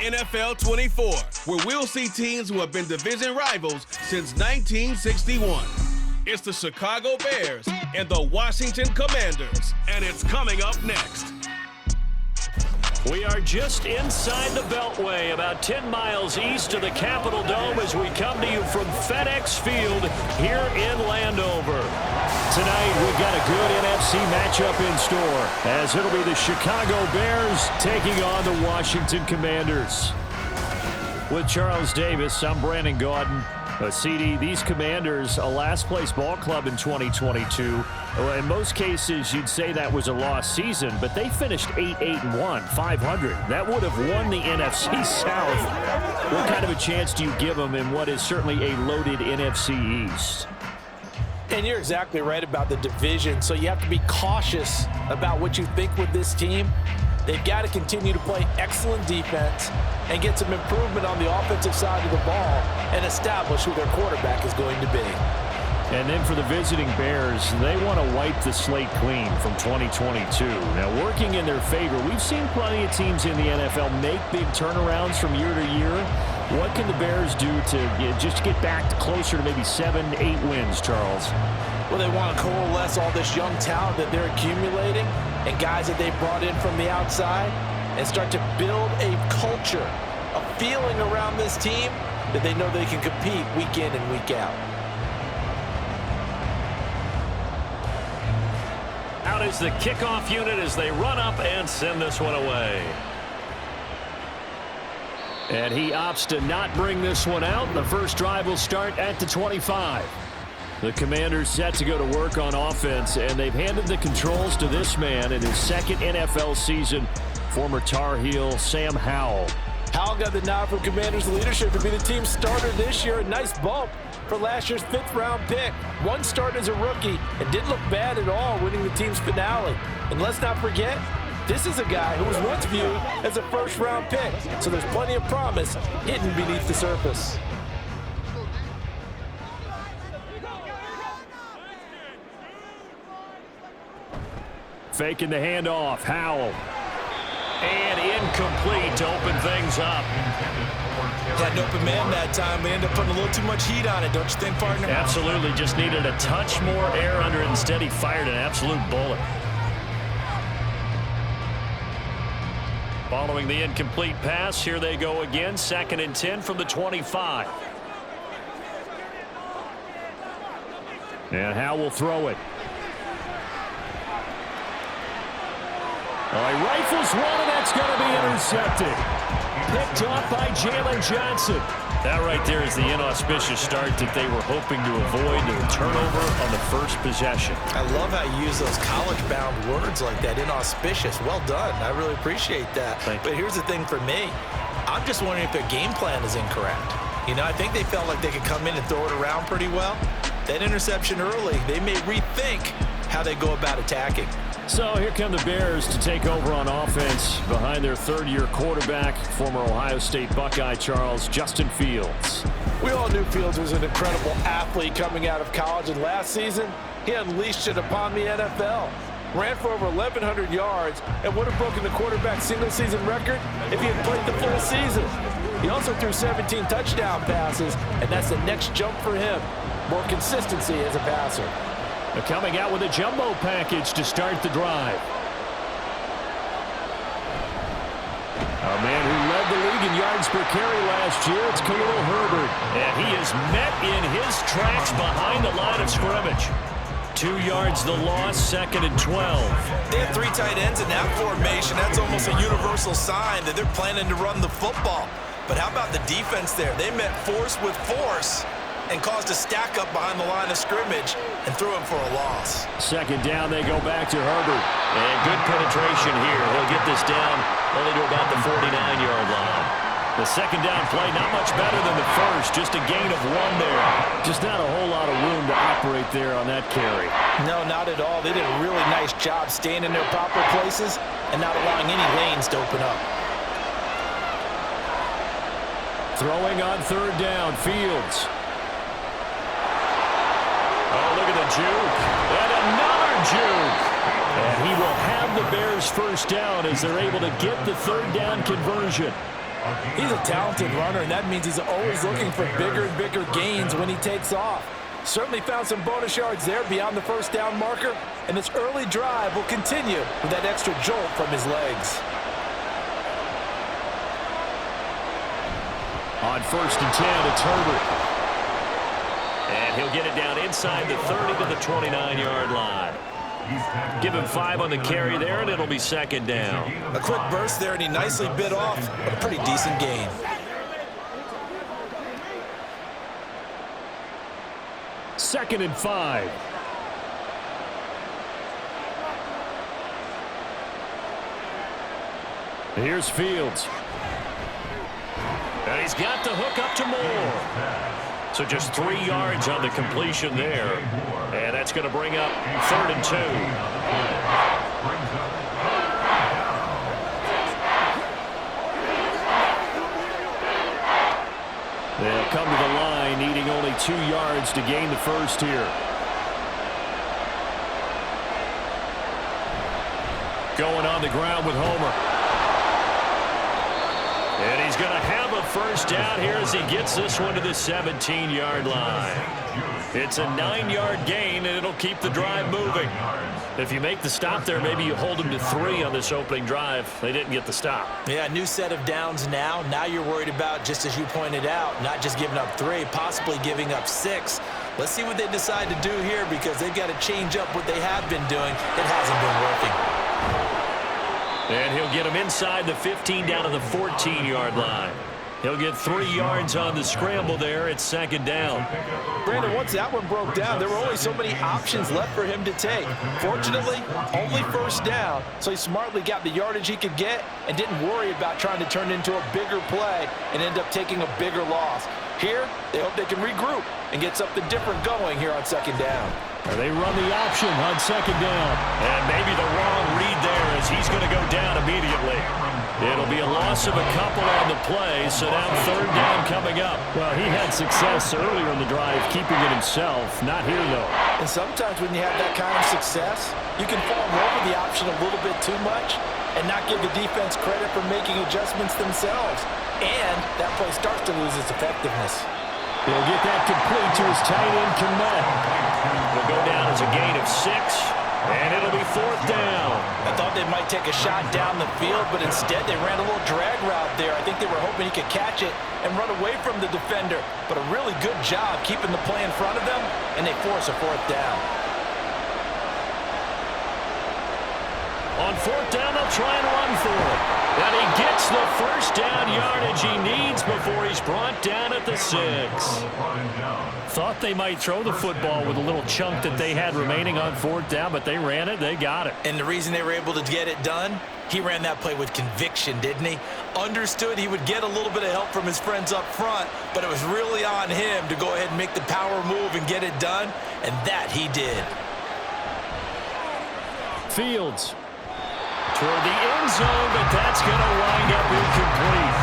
NFL 24, where we'll see teams who have been division rivals since 1961. It's the Chicago Bears and the Washington Commanders, and it's coming up next. We are just inside the Beltway, about 10 miles east of the Capitol Dome as we come to you from FedEx Field here in Landover. Tonight, we've got a good NFC matchup in store, as it'll be the Chicago Bears taking on the Washington Commanders. With Charles Davis, I'm Brandon Gaudin. CD, these Commanders, a last-place ball club in 2022. In most cases, you'd say that was a lost season, but they finished 8-1, 500. That would have won the NFC South. What kind of a chance do you give them in what is certainly a loaded NFC East? And you're exactly right about the division, so you have to be cautious about what you think with this team. They've got to continue to play excellent defense and get some improvement on the offensive side of the ball and establish who their quarterback is going to be. And then for the visiting Bears, they want to wipe the slate clean from 2022. Now, working in their favor, we've seen plenty of teams in the NFL make big turnarounds from year to year. What can the Bears do to just get back closer to maybe 7, 8 wins, Charles? Well, they want to coalesce all this young talent that they're accumulating and guys that they brought in from the outside and start to build a culture, a feeling around this team that they know they can compete week in and week out. Out is the kickoff unit as they run up and send this one away. And he opts to not bring this one out. The first drive will start at the 25. The Commanders set to go to work on offense, and they've handed the controls to this man in his second NFL season, former Tar Heel Sam Howell. Howell got the nod from Commanders leadership to be the team's starter this year. A nice bump for last year's 5th-round pick. One start as a rookie and didn't look bad at all, winning the team's finale. And let's not forget, this is a guy who was once viewed as a first-round pick, so there's plenty of promise hidden beneath the surface. Faking the handoff, Howell. And incomplete to open things up. Had an open man that time. They ended up putting a little too much heat on it, don't you think, partner? Absolutely, just needed a touch more air under it. Instead, he fired an absolute bullet. Following the incomplete pass, here they go again. 2nd and 10 from the 25. And Howell will throw it. He rifles one, and that's going to be intercepted. Picked off by Jalen Johnson. That right there is the inauspicious start that they were hoping to avoid, the turnover on the first possession. I love how you use those college-bound words like that, inauspicious. Well done. I really appreciate that. But here's the thing for me. I'm just wondering if their game plan is incorrect. You know, I think they felt like they could come in and throw it around pretty well. That interception early, they may rethink how they go about attacking. So here come the Bears to take over on offense behind their 3rd-year quarterback, former Ohio State Buckeye Justin Fields. We all knew Fields was an incredible athlete coming out of college, and last season, he unleashed it upon the NFL. Ran for over 1,100 yards and would have broken the quarterback single-season record if he had played the full season. He also threw 17 touchdown passes, and that's the next jump for him. More consistency as a passer. Coming out with a jumbo package to start the drive. A man who led the league in yards per carry last year, it's Khalil Herbert. And he is met in his tracks behind the line of scrimmage. 2 yards the loss, 2nd and 12. They have 3 tight ends in that formation. That's almost a universal sign that they're planning to run the football. But how about the defense there? They met force with force and caused a stack up behind the line of scrimmage and threw him for a loss. 2nd down, they go back to Herbert. And good penetration here. He'll get this down only to about the 49-yard line. The 2nd down play, not much better than the first, just a gain of 1 there. Just not a whole lot of room to operate there on that carry. No, not at all. They did a really nice job staying in their proper places and not allowing any lanes to open up. Throwing on 3rd down, Fields. Oh, look at the juke. And another juke. And he will have the Bears first down as they're able to get the 3rd down conversion. He's a talented runner, and that means he's always looking for bigger and bigger gains when he takes off. Certainly found some bonus yards there beyond the first down marker, and this early drive will continue with that extra jolt from his legs. On 1st and 10, it's Herbert. And he'll get it down inside the 30 to the 29-yard line. Give him 5 on the carry there, and it'll be 2nd down. A quick burst there, and he nicely bit off a pretty decent gain. Second and 5. Here's Fields. And he's got the hook up to Moore. So just 3 yards on the completion there. And that's going to bring up 3rd and 2. They'll come to the line, needing only 2 yards to gain the first here. Going on the ground with Homer. And he's going to have a first down here as he gets this one to the 17-yard line. It's a 9-yard gain, and it'll keep the drive moving. If you make the stop there, maybe you hold them to 3 on this opening drive. They didn't get the stop. Yeah, new set of downs now. Now you're worried about, just as you pointed out, not just giving up 3, possibly giving up 6. Let's see what they decide to do here, because they've got to change up what they have been doing. It hasn't been working. And he'll get him inside the 15 down to the 14-yard line. He'll get 3 yards on the scramble there at 2nd down. Brandon, once that one broke down, there were only so many options left for him to take. Fortunately, only first down, so he smartly got the yardage he could get and didn't worry about trying to turn it into a bigger play and end up taking a bigger loss. Here, they hope they can regroup and get something different going here on 2nd down. They run the option on 2nd down. And maybe the wrong read there as he's going to go down immediately. It'll be a loss of a couple on the play, so now 3rd down coming up. Well, he had success earlier in the drive keeping it himself. Not here, though. And sometimes when you have that kind of success, you can fall in love with the option a little bit too much and not give the defense credit for making adjustments themselves. And that play starts to lose its effectiveness. He'll get that complete to his tight end, Comnanders. Will go down as a gain of 6, and it'll be 4th down. I thought they might take a shot down the field, but instead they ran a little drag route there. I think they were hoping he could catch it and run away from the defender. But a really good job keeping the play in front of them, and they force a 4th down. On 4th down, they'll try and run for it. And he gets the first down yardage he needs before he's brought down at the 6. Thought they might throw the football with a little chunk that they had remaining on 4th down, but they ran it, they got it. And the reason they were able to get it done, he ran that play with conviction, didn't he? Understood he would get a little bit of help from his friends up front, but it was really on him to go ahead and make the power move and get it done, and that he did. Fields. Toward the end zone, but that's going to wind up incomplete.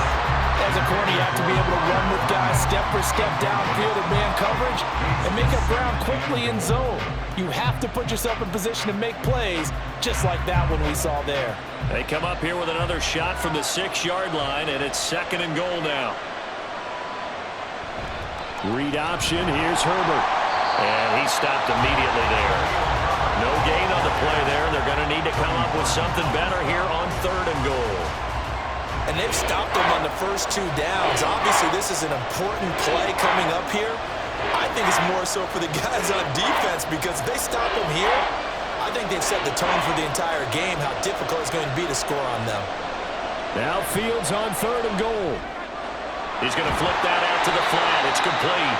As a corner, you have to be able to run with guys step for step downfield in man coverage and make up ground quickly in zone. You have to put yourself in position to make plays, just like that one we saw there. They come up here with another shot from the 6-yard line, and it's 2nd and goal now. Read option, here's Herbert. And he stopped immediately there. No gain on the play there. They're going to need to come up with something better here on 3rd and goal. And they've stopped them on the first 2 downs. Obviously, this is an important play coming up here. I think it's more so for the guys on defense, because if they stop them here, I think they've set the tone for the entire game, how difficult it's going to be to score on them. Now Fields on 3rd and goal. He's going to flip that out to the flat. It's complete.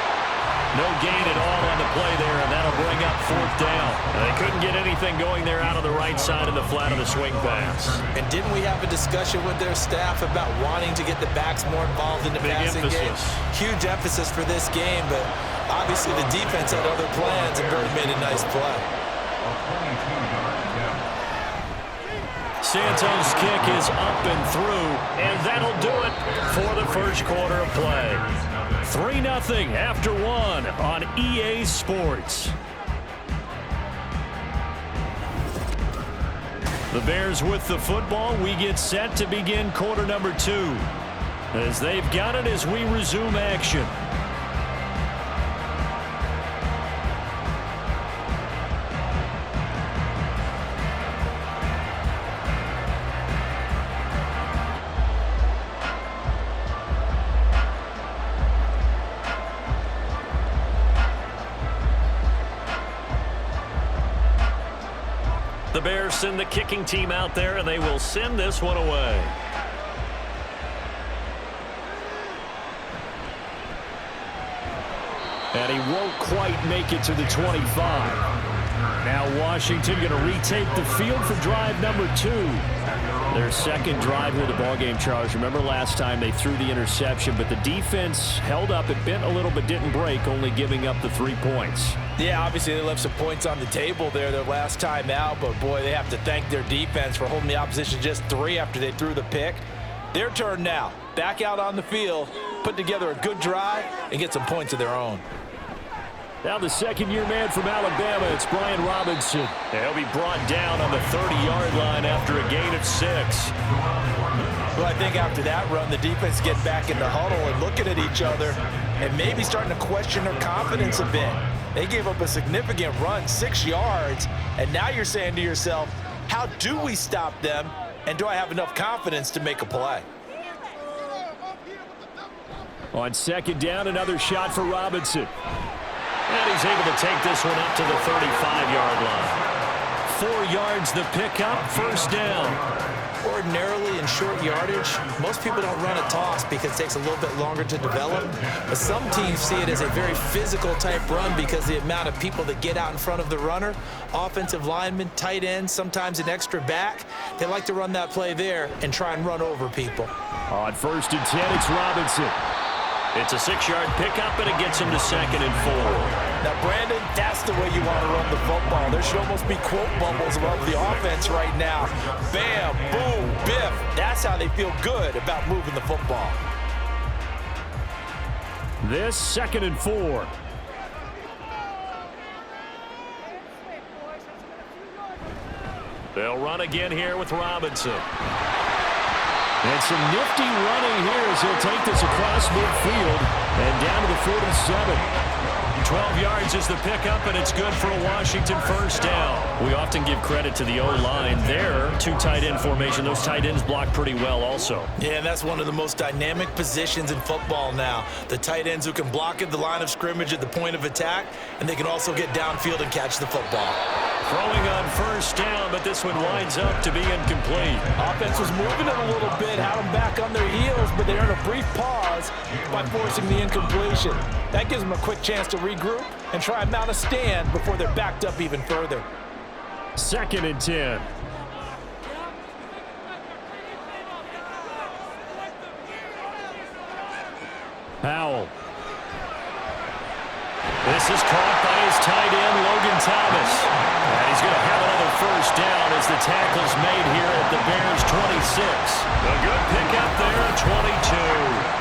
No gain at all on the play there, and that'll bring up 4th down. They couldn't get anything going there out of the right side of the flat of the swing pass. And didn't we have a discussion with their staff about wanting to get the backs more involved in the passing game? Huge emphasis for this game, but obviously the defense had other plans and Bird made a nice play. Santos' kick is up and through, and that'll do it for the first quarter of play. 3-0 after 1 on EA Sports. The Bears with the football. We get set to begin quarter number 2. as they've got it as we resume action. The Bears send the kicking team out there, and they will send this one away. And he won't quite make it to the 25. Now Washington going to retake the field for drive number 2. Their second drive here of the ballgame, Charles. Remember last time they threw the interception, but the defense held up. It bent a little but didn't break, only giving up the 3 points. Yeah, obviously they left some points on the table there their last time out, but boy, they have to thank their defense for holding the opposition just 3 after they threw the pick. Their turn now. Back out on the field, put together a good drive, and get some points of their own. Now the second-year man from Alabama, it's Brian Robinson. He'll be brought down on the 30-yard line after a gain of 6. Well, I think after that run, the defense get back in the huddle and looking at each other and maybe starting to question their confidence a bit. They gave up a significant run, 6 yards, and now you're saying to yourself, how do we stop them, and do I have enough confidence to make a play? On second down, another shot for Robinson. And he's able to take this one up to the 35-yard line. 4 yards the pickup, first down. Ordinarily in short yardage, most people don't run a toss because it takes a little bit longer to develop. But some teams see it as a very physical type run because the amount of people that get out in front of the runner, offensive linemen, tight ends, sometimes an extra back. They like to run that play there and try and run over people. On first and 10, it's Robinson. It's a 6-yard pickup, and it gets him to second and 4. Now, Brandon, that's the way you want to run the football. There should almost be quote bubbles above the offense right now. Bam, boom, biff. That's how they feel good about moving the football. This second and 4. They'll run again here with Robinson. And some nifty running here as he'll take this across midfield and down to the 47. 12 yards is the pickup, and it's good for a Washington first down. We often give credit to the O-line there. 2 tight end formation. Those tight ends block pretty well also. Yeah, and that's one of the most dynamic positions in football now. The tight ends who can block at the line of scrimmage at the point of attack, and they can also get downfield and catch the football. Throwing on first down, but this one winds up to be incomplete. Offense was moving it a little bit, had them back on their heels, but they earned a brief pause by forcing the incompletion. That gives them a quick chance to regroup and try and mount a stand before they're backed up even further. Second and 10. Powell. This is caught by his tight end, Logan Thomas. And he's going to have another first down as the tackle's made here at the Bears' 26. A good pickup there, 22.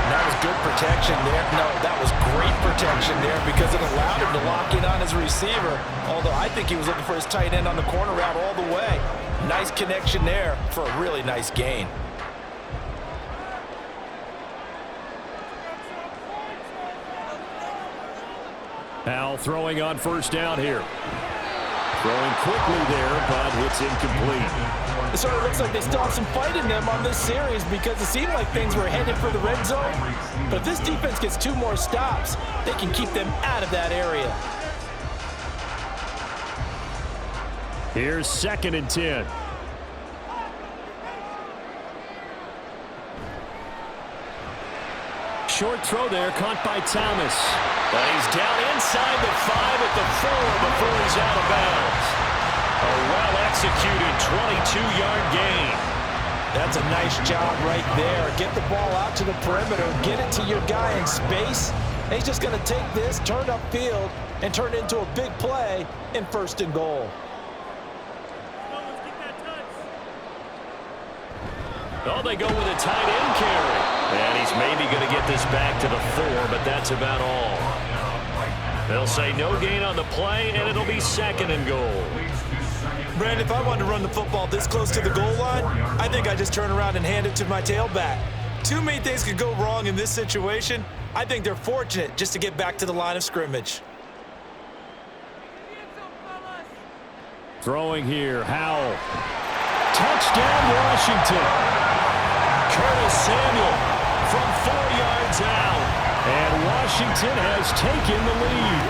That was good protection there. No, that was great protection there because it allowed him to lock in on his receiver. Although I think he was looking for his tight end on the corner route all the way. Nice connection there for a really nice gain. Powell throwing on first down here. Throwing quickly there, but it's incomplete. It sort of looks like they still have some fight in them on this series because it seemed like things were headed for the red zone. But if this defense gets 2 more stops, they can keep them out of that area. Here's second and 10. Short throw there, caught by Thomas. But he's down inside the 5 at the 4 before he's out of bounds. A well-executed 22-yard gain. That's a nice job right there. Get the ball out to the perimeter, get it to your guy in space. And he's just going to take this, turn upfield, and turn it into a big play in first and goal. Oh, they go with a tight end carry. And he's maybe going to get this back to the 4, but that's about all. They'll say no gain on the play, and it'll be second and goal. Brandon, if I wanted to run the football this close to the goal line, I think I just turn around and hand it to my tailback. Too many things could go wrong in this situation. I think they're fortunate just to get back to the line of scrimmage. Throwing here, Howell. Touchdown, Washington. Curtis Samuel from 4 yards out. And Washington has taken the lead.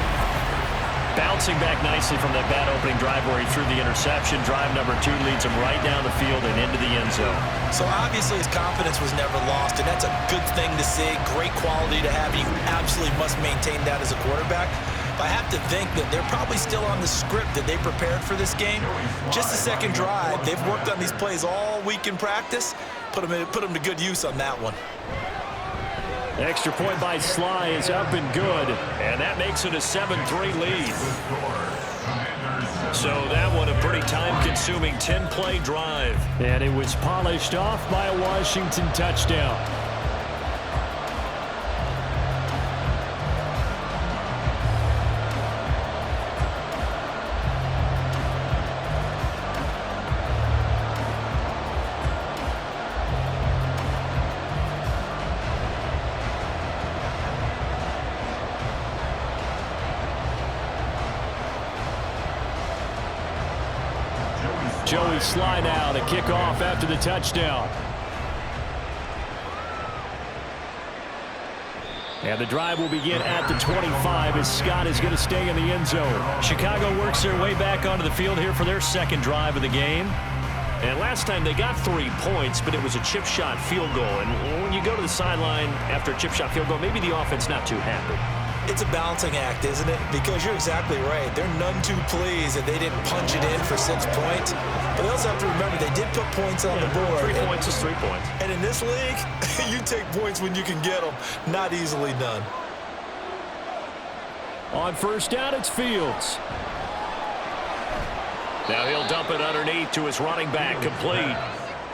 Bouncing back nicely from that bad opening drive where he threw the interception. Drive number 2 leads him right down the field and into the end zone. So obviously his confidence was never lost, and that's a good thing to see. Great quality to have. You absolutely must maintain that as a quarterback. But I have to think that they're probably still on the script that they prepared for this game. Just the second drive. They've worked on these plays all week in practice. Put them to good use on that one. Extra point by Sly is up and good, and that makes it a 7-3 lead. So that one a pretty time-consuming 10-play drive. And it was polished off by a Washington touchdown. Joey Sly now to kick off after the touchdown. And the drive will begin at the 25 as Scott is going to stay in the end zone. Chicago works their way back onto the field here for their second drive of the game. And last time they got 3 points, but it was a chip shot field goal. And when you go to the sideline after a chip shot field goal, maybe the offense not too happy. It's a balancing act, isn't it? Because you're exactly right. They're none too pleased that they didn't punch it in for 6 points. But they also have to remember they did put points on the board. 3 points is 3 points. And in this league, you take points when you can get them. Not easily done. On first down, it's Fields. Now he'll dump it underneath to his running back, complete.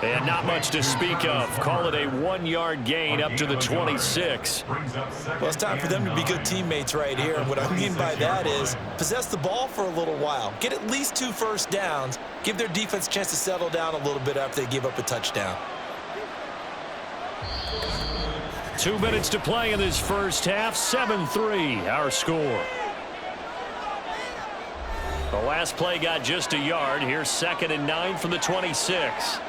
And not much to speak of. Call it a 1-yard gain up to the 26. Well, it's time for them to be good teammates right here. And what I mean by that is possess the ball for a little while. Get at least 2 first downs. Give their defense a chance to settle down a little bit after they give up a touchdown. 2 minutes to play in this first half. 7-3, our score. The last play got just a yard. Here's 2nd and 9 from the 26.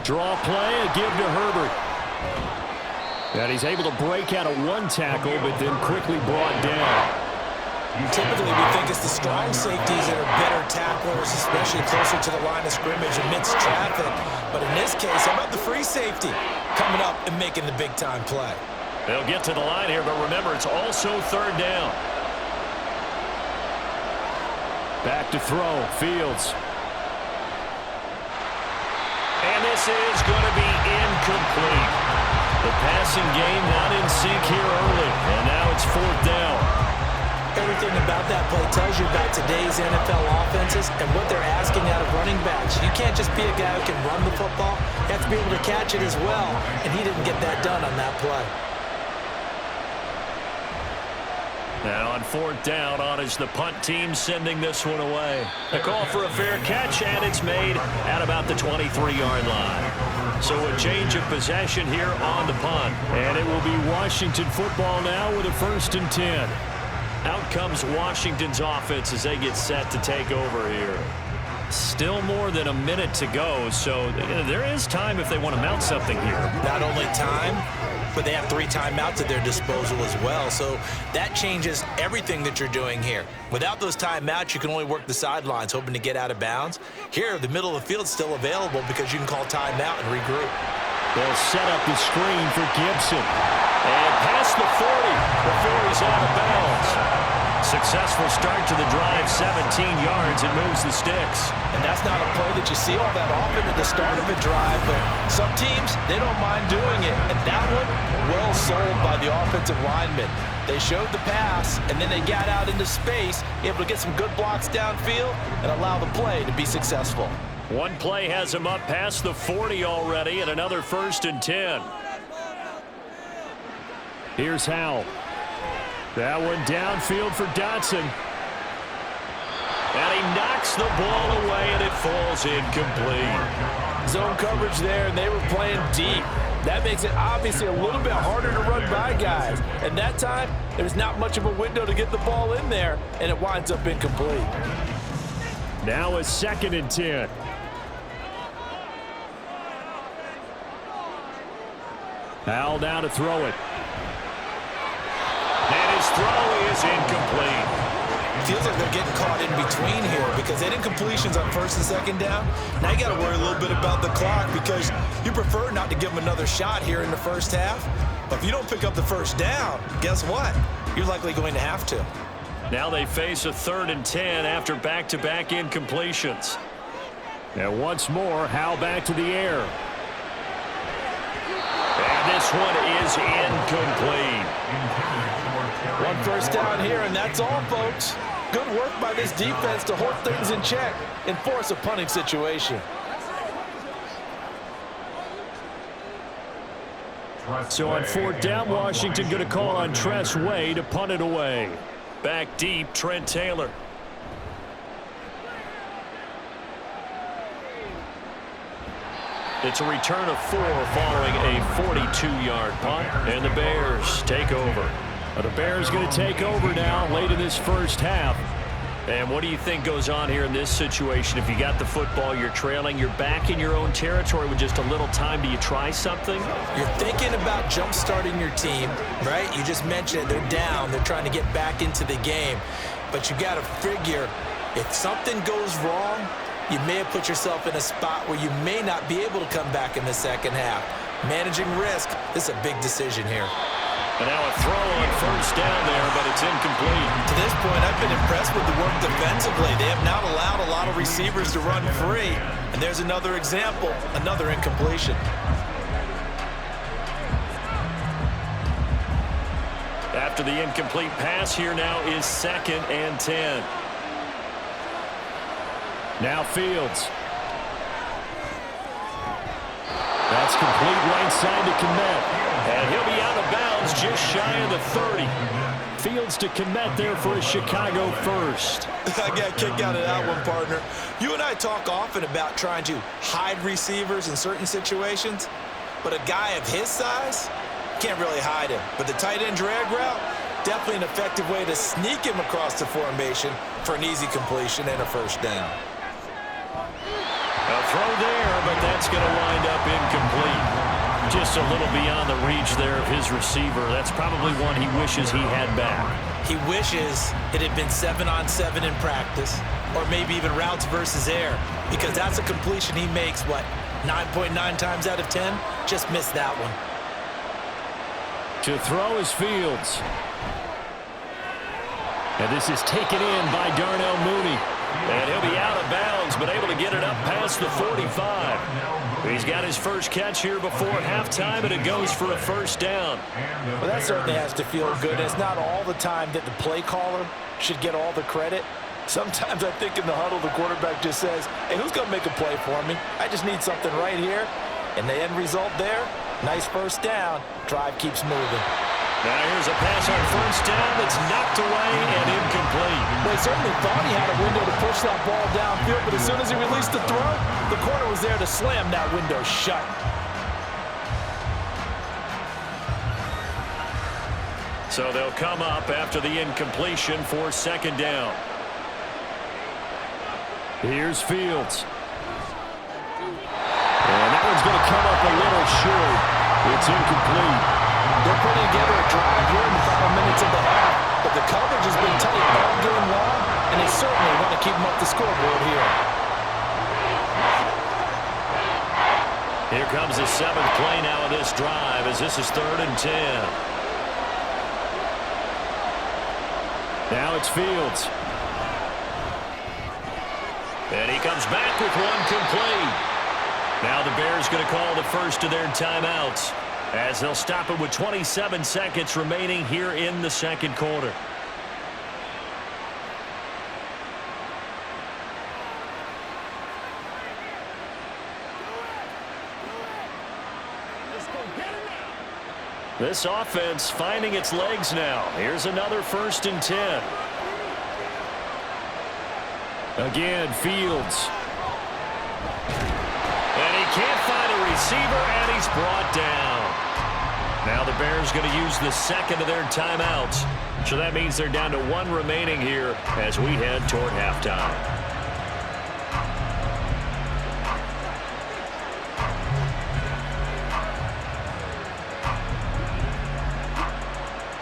Draw play, a give to Herbert. And he's able to break out of 1 tackle, but then quickly brought down. Typically, we think it's the strong safeties that are better tacklers, especially closer to the line of scrimmage amidst traffic. But in this case, how about the free safety coming up and making the big-time play? They'll get to the line here, but remember, it's also 3rd down. Back to throw, Fields. And this is going to be incomplete. The passing game not in sync here early, and now it's 4th down. Everything about that play tells you about today's NFL offenses and what they're asking out of running backs. You can't just be a guy who can run the football. You have to be able to catch it as well, and he didn't get that done on that play. Now on 4th down, on is the punt team sending this one away. A call for a fair catch, and it's made at about the 23-yard line. So a change of possession here on the punt. And it will be Washington football now with a 1st and 10. Out comes Washington's offense as they get set to take over here. Still more than a minute to go, so there is time if they want to mount something here. Not only time, but they have 3 timeouts at their disposal as well. So that changes everything that you're doing here. Without those timeouts, you can only work the sidelines, hoping to get out of bounds. Here, the middle of the field is still available because you can call timeout and regroup. They'll set up the screen for Gibson. And past the 40 before he's out of bounds. Successful start to the drive, 17 yards, and moves the sticks. And that's not a play that you see all that often at the start of a drive, but some teams, they don't mind doing it. And that one, well sold by the offensive lineman. They showed the pass, and then they got out into space, able to get some good blocks downfield and allow the play to be successful. One play has him up past the 40 already, and another 1st and 10. Here's Howell. That one downfield for Dotson. And he knocks the ball away, and it falls incomplete. Zone coverage there, and they were playing deep. That makes it obviously a little bit harder to run by guys. And that time, there's not much of a window to get the ball in there, and it winds up incomplete. Now a 2nd and 10. Howell now to throw it. And his throw is incomplete. Feels like they're getting caught in between here because they didn't completions on 1st and 2nd down. Now you got to worry a little bit about the clock because you prefer not to give them another shot here in the 1st half. But if you don't pick up the 1st down, guess what? You're likely going to have to. Now they face a 3rd and 10 after back-to-back incompletions. And once more, Howell back to the air. And this one is incomplete. 1 first down here, and that's all, folks. Good work by this defense to hold things in check and force a punting situation. So on 4th down, Washington going to call on Tress Way to punt it away. Back deep, Trent Taylor. It's a return of 4 following a 42-yard punt, and the Bears take over. The Bears going to take over now late in this 1st half. And what do you think goes on here in this situation? If you got the football, you're trailing, you're back in your own territory with just a little time. Do you try something? You're thinking about jump-starting your team, right? You just mentioned they're down. They're trying to get back into the game. But you got to figure if something goes wrong, you may have put yourself in a spot where you may not be able to come back in the 2nd half. Managing risk, this is a big decision here. And now a throw on 1st down there, but it's incomplete. To this point, I've been impressed with the work defensively. They have not allowed a lot of receivers to run free. And there's another example, another incompletion. After the incomplete pass, here now is 2nd and 10. Now Fields. That's complete right side to Kmet. And he'll be out of bounds just shy of the 30. Fields to Kmet there for a Chicago first. I got a kick out of that one, partner. You and I talk often about trying to hide receivers in certain situations, but a guy of his size can't really hide him. But the tight end drag route, definitely an effective way to sneak him across the formation for an easy completion and a 1st down. A throw there, but that's going to wind up incomplete. Just a little beyond the reach there of his receiver. That's probably one he wishes he had back. He wishes it had been 7-on-7 in practice, or maybe even routes versus air, because that's a completion he makes, 9.9 times out of 10? Just missed that one. To throw is Fields. And this is taken in by Darnell Mooney. And he'll be out of bounds, but able to get it up past the 45. He's got his first catch here before halftime, and it goes for a 1st down. Well, that certainly has to feel good. It's not all the time that the play caller should get all the credit. Sometimes I think in the huddle, the quarterback just says, hey, who's going to make a play for me? I just need something right here. And the end result there, nice 1st down. Drive keeps moving. Now here's a pass on 1st down that's knocked away and incomplete. They certainly thought he had a window to push that ball downfield, but as soon as he released the throw, the corner was there to slam that window shut. So they'll come up after the incompletion for 2nd down. Here's Fields. And that one's going to come up a little short. It's incomplete. They're putting together a drive here in the final minutes of the half, but the coverage has been tight all game long, and they certainly want to keep them up the scoreboard here. Here comes the 7th play now of this drive as this is 3rd and 10. Now it's Fields. And he comes back with one complete. Now the Bears going to call the first of their timeouts, as they'll stop it with 27 seconds remaining here in the 2nd quarter. This offense finding its legs now. Here's another 1st and 10. Again, Fields. And he can't find a receiver, and he's brought down. Now the Bears going to use the second of their timeouts. So that means they're down to one remaining here as we head toward halftime.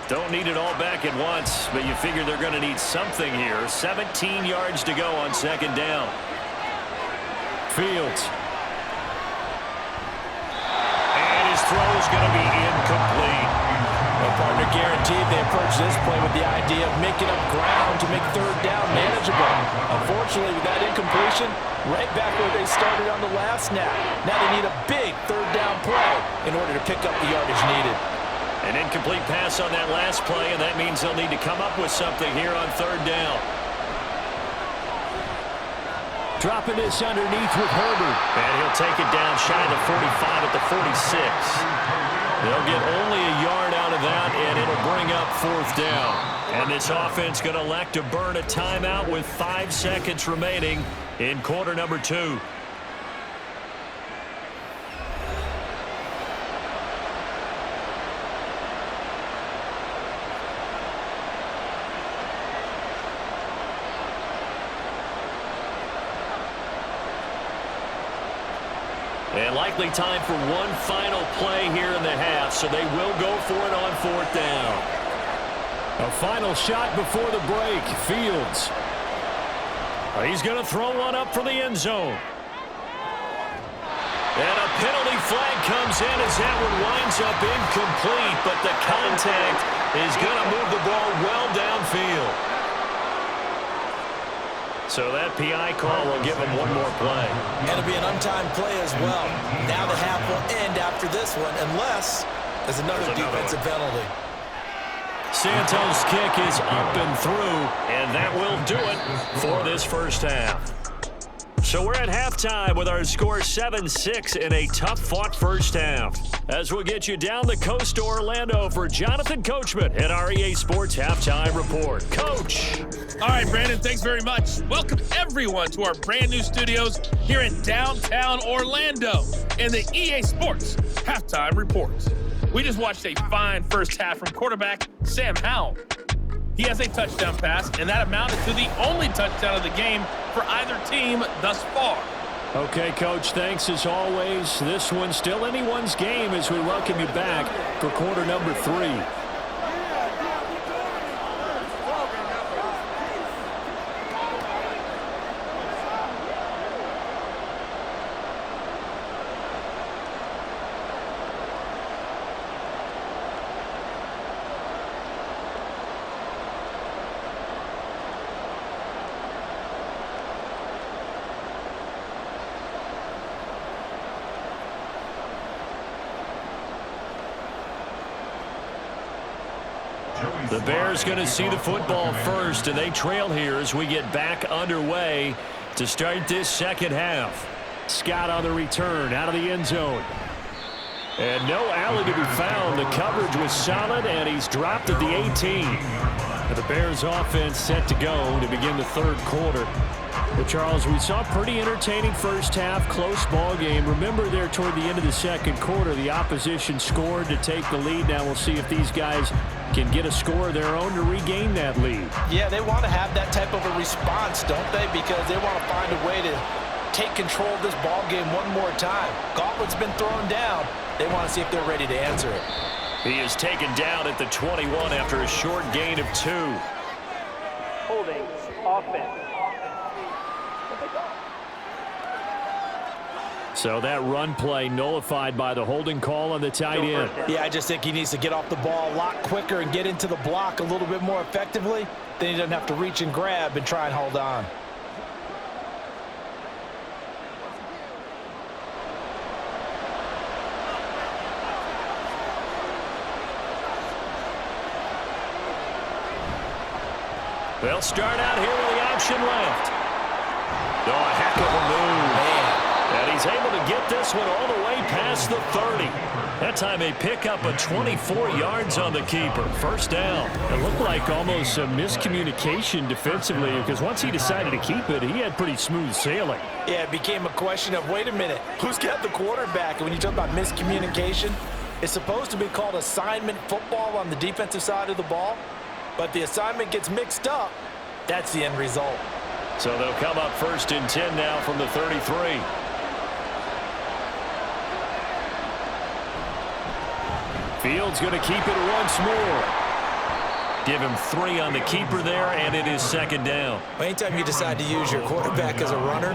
Don't need it all back at once, but you figure they're going to need something here. 17 yards to go on second down. Fields. And his throw is going to be incomplete. Well, partner, guaranteed they approach this play with the idea of making up ground to make third down manageable. Unfortunately, with that incompletion, right back where they started on the last snap. Now they need a big third down play in order to pick up the yardage needed. An incomplete pass on that last play, and that means they'll need to come up with something here on third down. Dropping this underneath with Herbert. And he'll take it down shy of the 45 at the 46. They'll get only a yard out of that, and it'll bring up fourth down. And this offense going to elect to burn a timeout with 5 seconds remaining in quarter number 2. And likely time for one final play here in the half, so they will go for it on fourth down. A final shot before the break. Fields. He's going to throw one up for the end zone. And a penalty flag comes in as that one winds up incomplete, but the contact is going to move the ball well downfield. So that PI call will give him one more play. And it'll be an untimed play as well. Now the half will end after this one, unless there's another defensive penalty. Santos' kick is up and through, and that will do it for this first half. So we're at halftime with our score 7-6 in a tough-fought first half. As we'll get you down the coast to Orlando for Jonathan Coachman at our EA Sports Halftime Report. Coach. All right, Brandon, thanks very much. Welcome, everyone, to our brand-new studios here in downtown Orlando in the EA Sports Halftime Report. We just watched a fine first half from quarterback Sam Howell. He has a touchdown pass, and that amounted to the only touchdown of the game for either team thus far. Okay, Coach, thanks as always. This one's still anyone's game as we welcome you back for quarter number 3. The Bears going to see the football first, and they trail here as we get back underway to start this second half. Scott on the return out of the end zone. And no alley to be found. The coverage was solid, and he's dropped at the 18. And the Bears offense set to go to begin the third quarter. But Charles, we saw a pretty entertaining first half, close ball game. Remember there toward the end of the second quarter, the opposition scored to take the lead. Now we'll see if these guys can get a score of their own to regain that lead. Yeah, they want to have that type of a response, don't they? Because they want to find a way to take control of this ball game one more time. Gauntlet's been thrown down. They want to see if they're ready to answer it. He is taken down at the 21 after a short gain of 2. Holding offense. So that run play nullified by the holding call on the tight end. Yeah, I just think he needs to get off the ball a lot quicker and get into the block a little bit more effectively. Then he doesn't have to reach and grab and try and hold on. They'll start out here with the option left. Oh, a heck of a move. And he's able to get get this one all the way past the 30. That time they pick up a 24 yards on the keeper. First down. It looked like almost a miscommunication defensively because once he decided to keep it, he had pretty smooth sailing. Yeah, it became a question of, wait a minute, who's got the quarterback? And when you talk about miscommunication, it's supposed to be called assignment football on the defensive side of the ball, but the assignment gets mixed up. That's the end result. So they'll come up 1st and 10 now from the 33. Fields going to keep it once more. Give him 3 on the keeper there, and it is 2nd down. Anytime you decide to use your quarterback as a runner,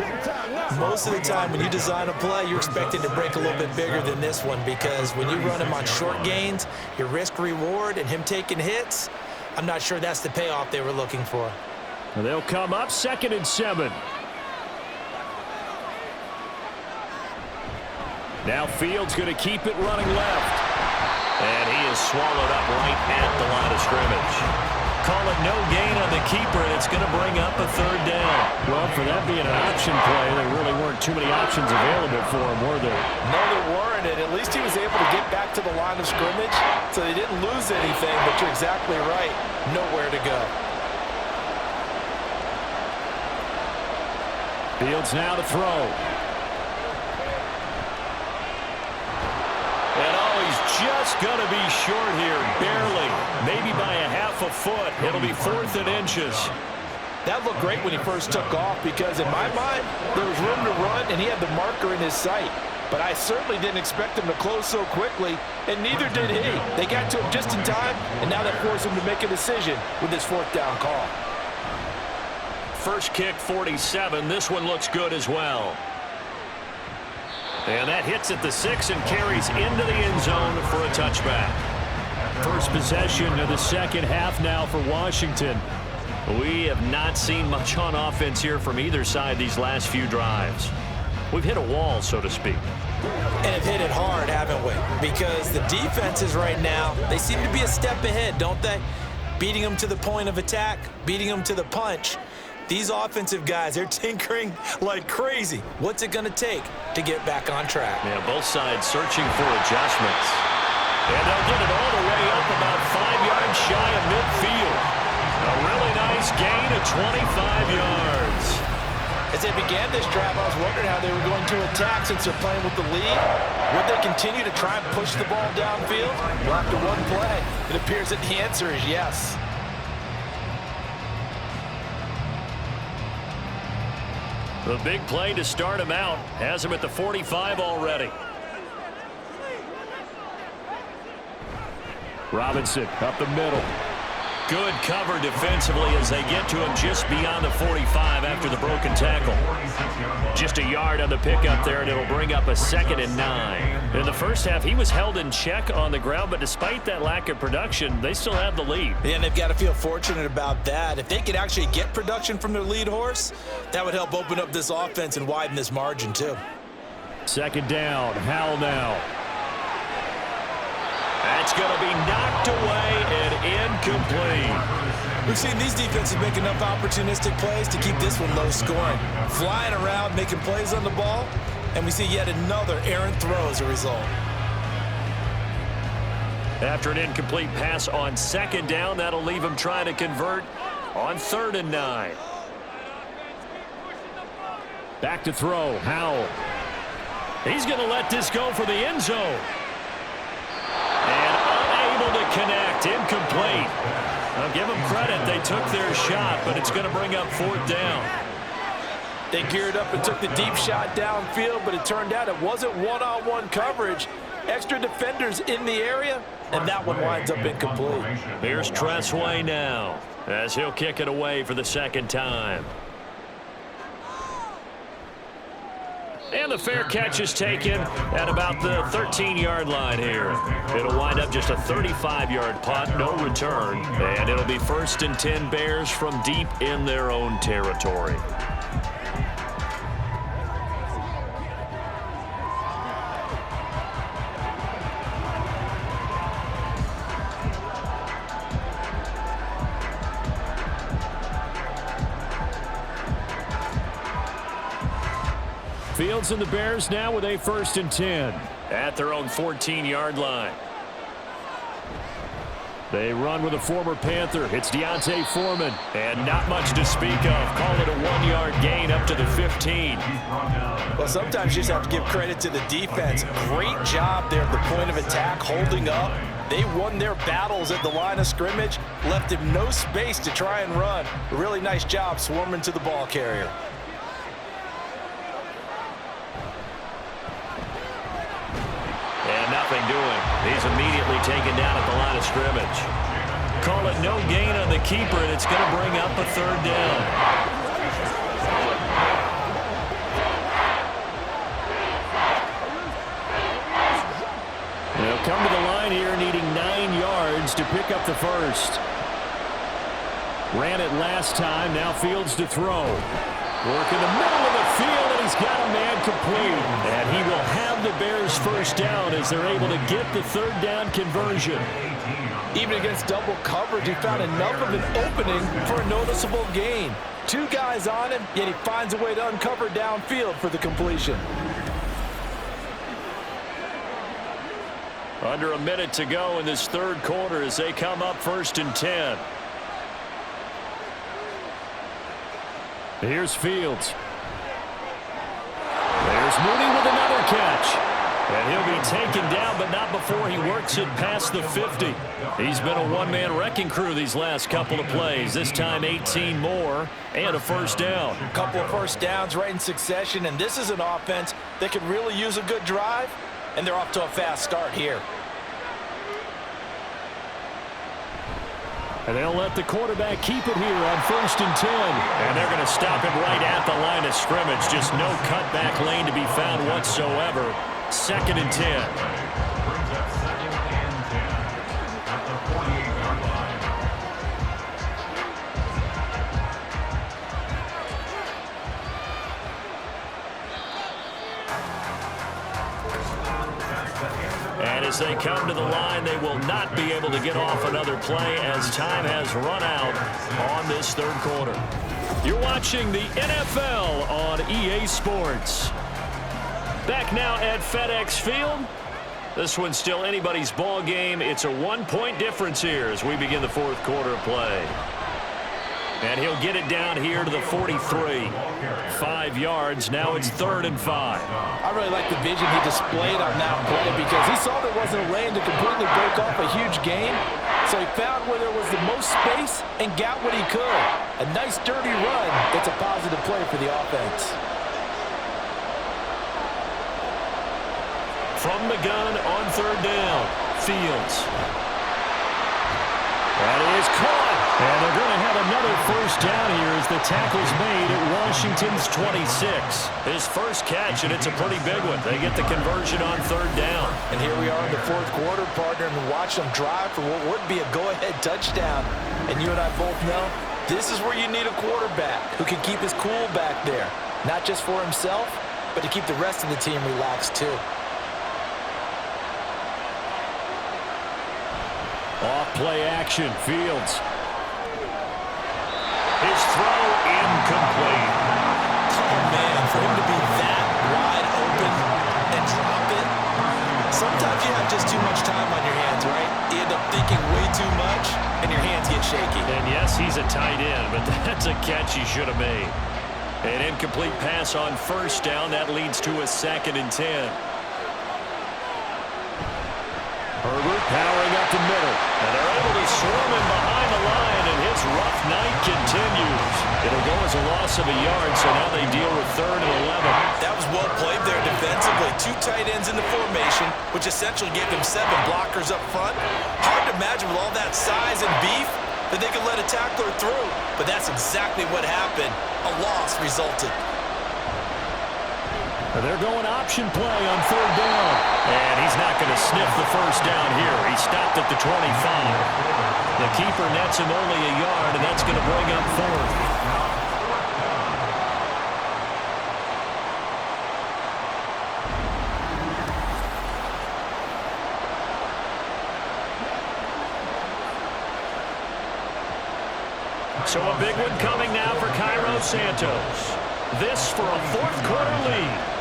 most of the time when you design a play, you're expecting to break a little bit bigger than this one, because when you run him on short gains, your risk-reward and him taking hits, I'm not sure that's the payoff they were looking for. And they'll come up 2nd and 7. Now Fields going to keep it running left. And he is swallowed up right at the line of scrimmage. Call it no gain on the keeper, and it's going to bring up a 3rd down. Well, for that being an option play, there really weren't too many options available for him, were there? No, there weren't, and at least he was able to get back to the line of scrimmage, so they didn't lose anything, but you're exactly right. Nowhere to go. Fields now to throw. Just going to be short here, barely, maybe by a half a foot. It'll be 4th and inches. That looked great when he first took off, because in my mind, there was room to run, and he had the marker in his sight. But I certainly didn't expect him to close so quickly, and neither did he. They got to him just in time, and now that forced him to make a decision with his 4th down call. First kick, 47. This one looks good as well. And that hits at the 6 and carries into the end zone for a touchback. First possession of the second half now for Washington. We have not seen much on offense here from either side these last few drives. We've hit a wall, so to speak. And have hit it hard, haven't we? Because the defenses right now, they seem to be a step ahead, don't they? Beating them to the point of attack, beating them to the punch. These offensive guys, they're tinkering like crazy. What's it going to take to get back on track? Yeah, both sides searching for adjustments. And they'll get it all the way up about 5 yards shy of midfield. A really nice gain of 25 yards. As they began this drive, I was wondering how they were going to attack since they're playing with the lead. Would they continue to try and push the ball downfield? Well, after one play, it appears that the answer is yes. The big play to start him out has him at the 45 already. Robinson up the middle. Good cover defensively as they get to him just beyond the 45 after the broken tackle. Just a yard on the pickup there, and it'll bring up a 2nd and 9. In the first half, he was held in check on the ground, but despite that lack of production, they still have the lead. Yeah, and they've got to feel fortunate about that. If they could actually get production from their lead horse, that would help open up this offense and widen this margin too. 2nd down, Howell now. That's going to be knocked away and incomplete. We've seen these defenses make enough opportunistic plays to keep this one low scoring. Flying around, making plays on the ball, and we see yet another errant throw as a result. After an incomplete pass on 2nd down, that'll leave him trying to convert on 3rd and 9. Back to throw, Howell. He's going to let this go for the end zone. And unable to connect, incomplete. I'll give them credit, they took their shot, but it's going to bring up 4th down. They geared up and took the deep shot downfield, but it turned out it wasn't one-on-one coverage. Extra defenders in the area, and that one winds up incomplete. Here's Tressway now, as he'll kick it away for the 2nd time. And the fair catch is taken at about the 13-yard line here. It'll wind up just a 35-yard punt, no return. And it'll be 1st and 10 Bears from deep in their own territory. Fields and the Bears now with a 1st and 10. At their own 14-yard line. They run with a former Panther. It's Deontay Foreman. And not much to speak of. Call it a 1-yard gain up to the 15. Well, sometimes you just have to give credit to the defense. Great job there at the point of attack, holding up. They won their battles at the line of scrimmage, left him no space to try and run. A really nice job swarming to the ball carrier. And nothing doing. He's immediately taken down at the line of scrimmage. Call it no gain on the keeper, and it's going to bring up a 3rd down. They'll come to the line here needing 9 yards to pick up the 1st. Ran it last time, now Fields to throw. Work in the middle of the field, and he's got a man complete. And he will have the Bears 1st down as they're able to get the 3rd down conversion. Even against double coverage, he found enough of an opening for a noticeable gain. 2 guys on him, yet he finds a way to uncover downfield for the completion. Under a minute to go in this 3rd quarter as they come up 1st and 10. Here's Fields. There's Mooney with another catch. And he'll be taken down, but not before he works it past the 50. He's been a one-man wrecking crew these last couple of plays. This time 18 more and a 1st down. A couple of 1st downs right in succession, and this is an offense that could really use a good drive, and they're off to a fast start here. And they'll let the quarterback keep it here on 1st and 10. And they're going to stop him right at the line of scrimmage. Just no cutback lane to be found whatsoever. 2nd and 10. And as they come to the line, they will not be able to get off another play as time has run out on this 3rd quarter. You're watching the NFL on EA Sports. Back now at FedEx Field. This one's still anybody's ball game. It's a 1-point difference here as we begin the 4th quarter of play. And he'll get it down here to the 43. 5 yards. Now it's 3rd and 5. I really like the vision he displayed on that play because he saw there wasn't a lane to completely break off a huge gain. So he found where there was the most space and got what he could. A nice dirty run. That's a positive play for the offense. From the gun on 3rd down. Fields. That is caught. And they're going to have another 1st down here as the tackle's made at Washington's 26. His 1st catch, and it's a pretty big one. They get the conversion on 3rd down. And here we are in the 4th quarter, partner, and watch them drive for what would be a go-ahead touchdown. And you and I both know this is where you need a quarterback who can keep his cool back there. Not just for himself, but to keep the rest of the team relaxed too. Off play action, Fields. His throw incomplete. Oh, man, for him to be that wide open and drop it. Sometimes you have just too much time on your hands, right? You end up thinking way too much, and your hands get shaky. And yes, he's a tight end, but that's a catch he should have made. An incomplete pass on 1st down. That leads to a 2nd and 10. Herbert powering up the middle. And they're able to swarm him behind the line, and his rough night continues. It'll go as a loss of a yard, so now they deal with 3rd and 11. That was well played there defensively. 2 tight ends in the formation, which essentially gave them 7 blockers up front. Hard to imagine with all that size and beef that they could let a tackler through. But that's exactly what happened. A loss resulted. They're going option play on 3rd down. And he's not going to sniff the 1st down here. He stopped at the 25. The keeper nets him only a yard, and that's going to bring up 4th. So a big one coming now for Cairo Santos. This for a 4th quarter lead.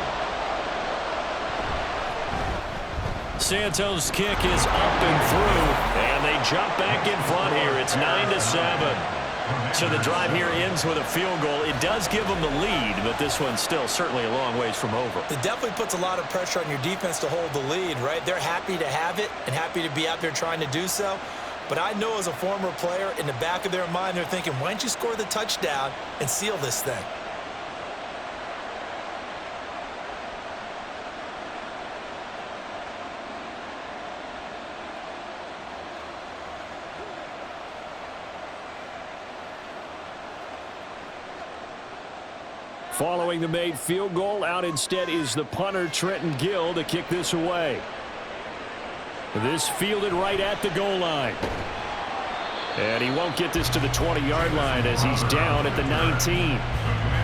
Santos' kick is up and through, and they jump back in front here. It's 9-7. So the drive here ends with a field goal. It does give them the lead, but this one's still certainly a long ways from over. It definitely puts a lot of pressure on your defense to hold the lead, right? They're happy to have it and happy to be out there trying to do so. But I know as a former player, in the back of their mind, they're thinking, why don't you score the touchdown and seal this thing? Following the made field goal, out instead is the punter, Trenton Gill, to kick this away. This fielded right at the goal line. And he won't get this to the 20-yard line as he's down at the 19.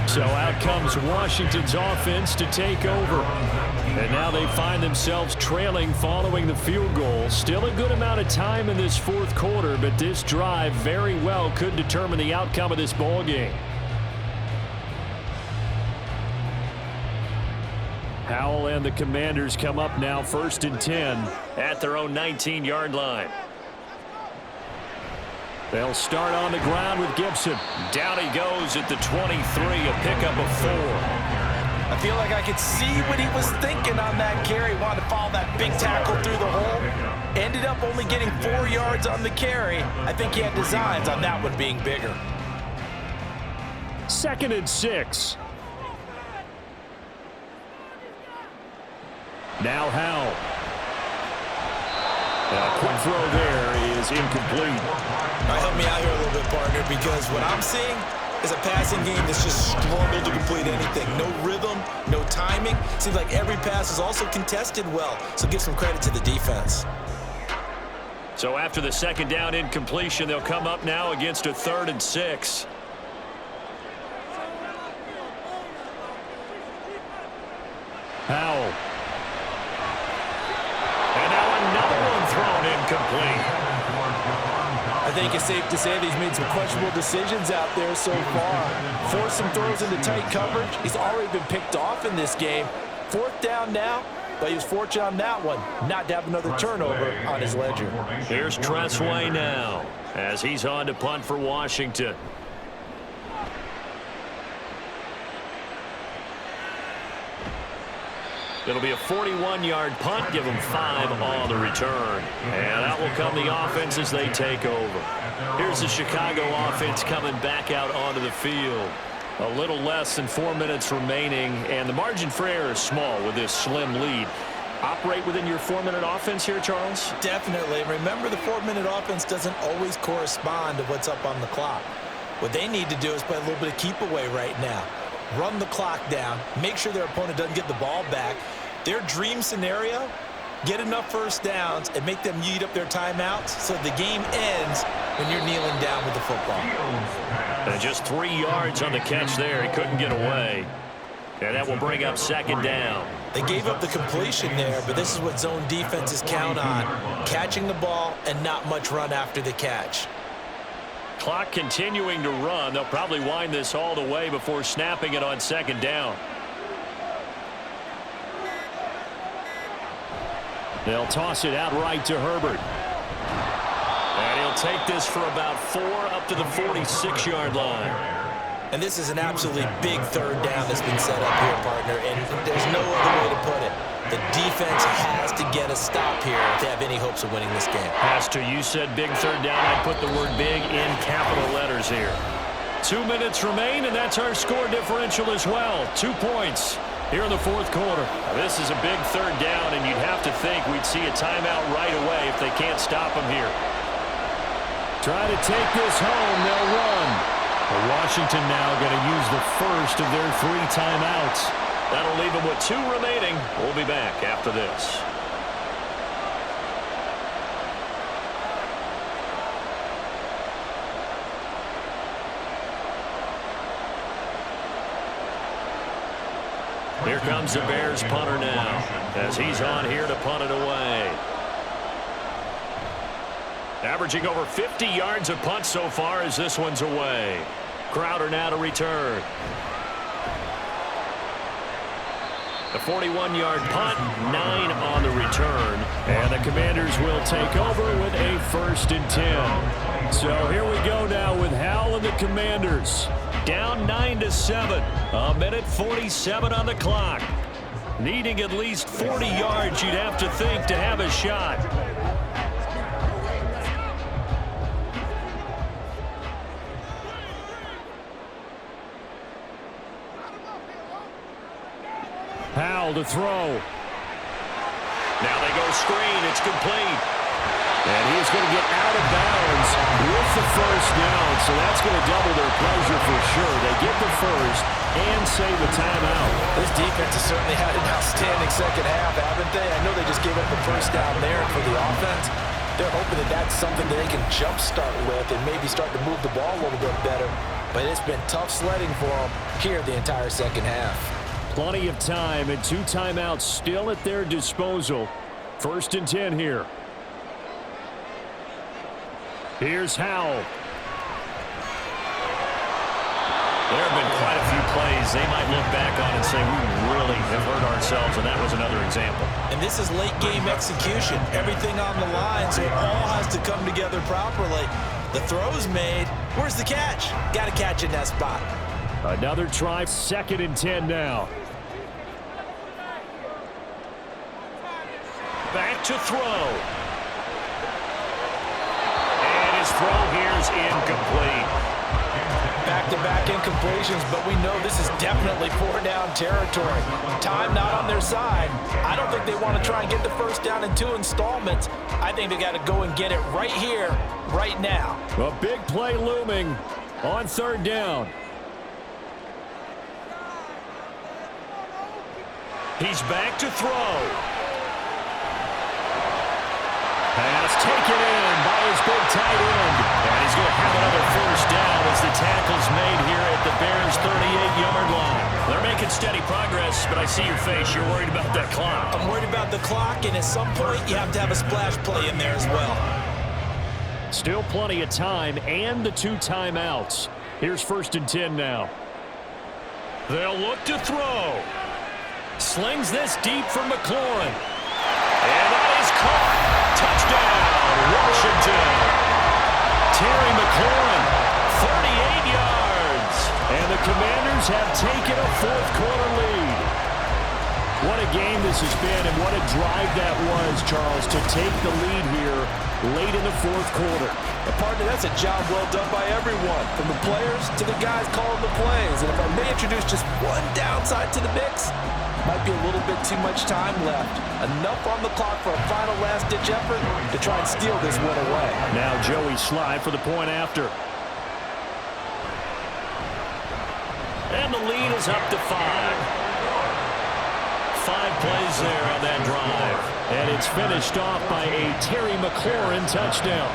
So out comes Washington's offense to take over. And now they find themselves trailing following the field goal. Still a good amount of time in this fourth quarter, but this drive very well could determine the outcome of this ball game. Howell and the Commanders come up now 1st and 10 at their own 19-yard line. They'll start on the ground with Gibson. Down he goes at the 23, a pickup of 4. I feel like I could see what he was thinking on that carry. Wanted to follow that big tackle through the hole. Ended up only getting 4 yards on the carry. I think he had designs on that one being bigger. 2nd and 6. Now Howell. A quick throw there is incomplete. Help me out here a little bit, partner, because what I'm seeing is a passing game that's just struggled to complete anything. No rhythm, no timing. Seems like every pass is also contested well, so give some credit to the defense. So after the 2nd down incompletion, they'll come up now against a 3rd and 6. Howell. And now another one thrown incomplete. I think it's safe to say that he's made some questionable decisions out there so far. Forced some throws into tight coverage. He's already been picked off in this game. 4th down now, but he was fortunate on that one not to have another turnover on his ledger. Here's Tressway now as he's on to punt for Washington. It'll be a 41-yard punt, give them 5 on the return. And out will come the offense as they take over. Here's the Chicago offense coming back out onto the field. A little less than 4 minutes remaining, and the margin for error is small with this slim lead. Operate within your 4-minute offense here, Charles? Definitely. Remember, the 4-minute offense doesn't always correspond to what's up on the clock. What they need to do is play a little bit of keep away right now. Run the clock down, make sure their opponent doesn't get the ball back. Their dream scenario, get enough first downs and make them eat up their timeouts so the game ends when you're kneeling down with the football. And just 3 yards on the catch there. He couldn't get away. And that will bring up 2nd down. They gave up the completion there, but this is what zone defenses count on. Catching the ball and not much run after the catch. Clock continuing to run. They'll probably wind this all the way before snapping it on 2nd down. They'll toss it out right to Herbert. And he'll take this for about 4 up to the 46-yard line. And this is an absolutely big 3rd down that's been set up here, partner, and there's no other way to put it. The defense has to get a stop here to have any hopes of winning this game. Pastor, you said big 3rd down. I'd put the word big in capital letters here. 2 minutes remain, and that's our score differential as well. 2 points here in the 4th quarter. Now, this is a big 3rd down, and you'd have to think we'd see a timeout right away if they can't stop them here. Try to take this home. They'll run. Washington now going to use the first of their 3 timeouts. That'll leave them with 2 remaining. We'll be back after this. Here comes the Bears punter now as he's on here to punt it away. Averaging over 50 yards a punt so far as this one's away. Crowder now to return. The 41-yard punt, 9 on the return. And the Commanders will take over with a 1st and 10. So here we go now with Hal and the Commanders. Down 9-7. A minute 47 on the clock. Needing at least 40 yards, you'd have to think, to have a shot. Hal to throw. Now they go screen. It's complete. And he's going to get out of bounds with the 1st down. So that's going to double their pleasure for sure. They get the 1st and save a timeout. This defense has certainly had an outstanding second half, haven't they? I know they just gave up the 1st down there for the offense. They're hoping that that's something that they can jumpstart with and maybe start to move the ball a little bit better. But it's been tough sledding for them here the entire second half. Plenty of time and 2 timeouts still at their disposal. 1st and 10 here. Here's Howell. There have been quite a few plays they might look back on and say, we really have hurt ourselves, and that was another example. And this is late game execution. Everything on the line, so it all has to come together properly. The throw's made. Where's the catch? Got to catch in that spot. Another try, 2nd and 10 now. Back to throw. And his throw here's incomplete. Back-to-back incompletions, but we know this is definitely 4-down territory. Time not on their side. I don't think they want to try and get the 1st down in 2 installments. I think they got to go and get it right here, right now. A big play looming on 3rd down. He's back to throw. Pass taken in by his big tight end. And he's going to have another 1st down as the tackle's made here at the Bears' 38-yard line. They're making steady progress, but I see your face. You're worried about that clock. I'm worried about the clock, and at some point you have to have a splash play in there as well. Still plenty of time and the 2 timeouts. Here's 1st and 10 now. They'll look to throw. Slings this deep for McLaurin. And that is caught. Touchdown, Washington. Terry McLaurin, 38 yards. And the Commanders have taken a 4th quarter lead. What a game this has been, and what a drive that was, Charles, to take the lead here late in the 4th quarter. Partner, that's a job well done by everyone, from the players to the guys calling the plays. And if I may introduce just one downside to the mix, might be a little bit too much time left. Enough on the clock for a final last-ditch effort to try and steal this one away. Now Joey Slye for the point after. And the lead is up to 5. 5 plays there on that drive. And it's finished off by a Terry McLaurin touchdown.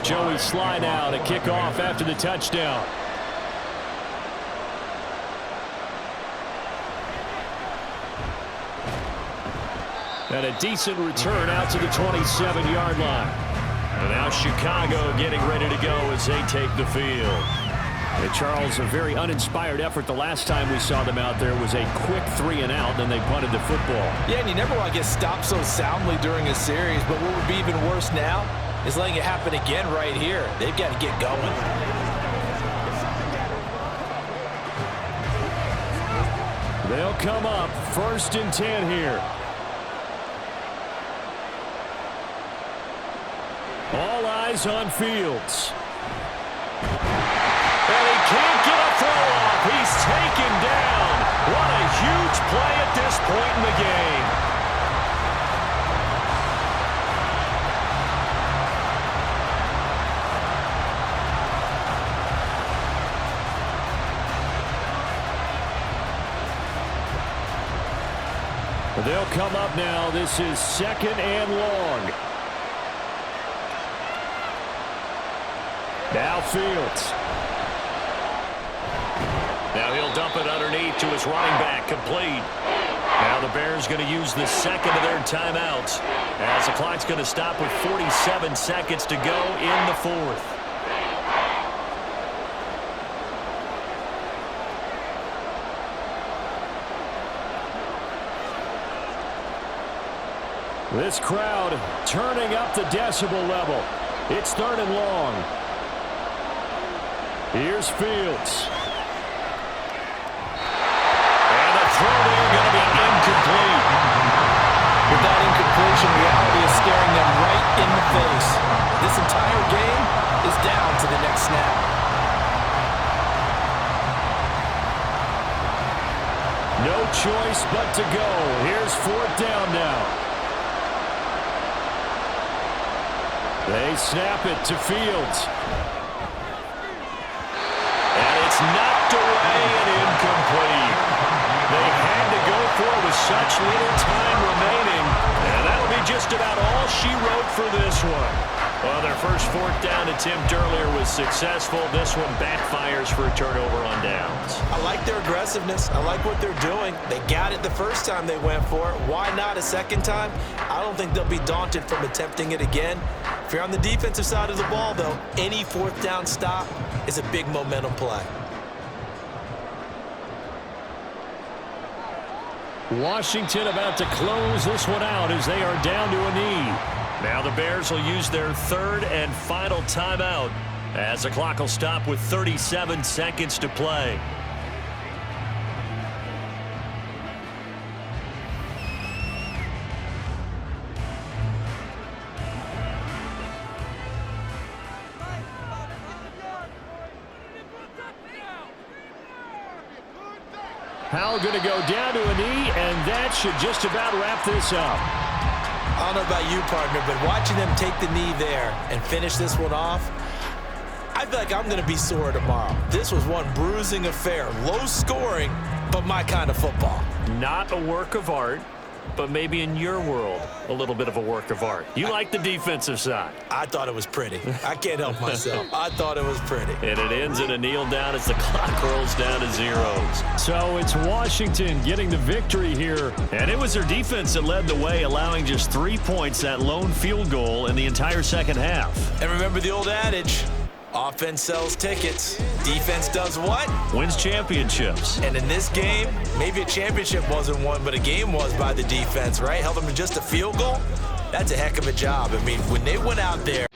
Joey Slye now to kick off after the touchdown. And a decent return out to the 27-yard line. And now Chicago getting ready to go as they take the field. And Charles, a very uninspired effort. The last time we saw them out there was a quick 3-and-out, then they punted the football. Yeah, and you never want to get stopped so soundly during a series, but what would be even worse now is letting it happen again right here. They've got to get going. They'll come up 1st and 10 here. All eyes on Fields. And he can't get a throw off. He's taken down. What a huge play at this point in the game. They'll come up now. This is 2nd and long. Now Fields. Now he'll dump it underneath to his running back, complete. Now the Bears going to use the second of their timeouts as the clock's going to stop with 47 seconds to go in the fourth. This crowd turning up the decibel level. It's 3rd and long. Here's Fields. And the throw there going to be incomplete. With that incompletion, reality is staring them right in the face. This entire game is down to the next snap. No choice but to go. Here's 4th down now. They snap it to Fields. And it's knocked away and incomplete. They had to go for it with such little time remaining. And that'll be just about all she wrote for this one. Well, their first 4th down attempt earlier was successful. This one backfires for a turnover on downs. I like their aggressiveness. I like what they're doing. They got it the first time they went for it. Why not a second time? I don't think they'll be daunted from attempting it again. If you're on the defensive side of the ball, though, any 4th down stop is a big momentum play. Washington about to close this one out as they are down to a knee. Now the Bears will use their 3rd and final timeout as the clock will stop with 37 seconds to play. Howell going to go down to a knee, and that should just about wrap this up. I don't know about you, partner, but watching them take the knee there and finish this one off, I feel like I'm going to be sore tomorrow. This was one bruising affair. Low scoring, but my kind of football. Not a work of art, but maybe in your world, a little bit of a work of art. You like the defensive side. I thought it was pretty. I can't help myself. I thought it was pretty. And it ends in a kneel down as the clock rolls down to zeros. So it's Washington getting the victory here. And it was their defense that led the way, allowing just 3 points, that lone field goal in the entire second half. And remember the old adage, offense sells tickets. Defense does what? Wins championships. And in this game, maybe a championship wasn't won, but a game was by the defense, right? Held them to just a field goal. That's a heck of a job. I mean, when they went out there.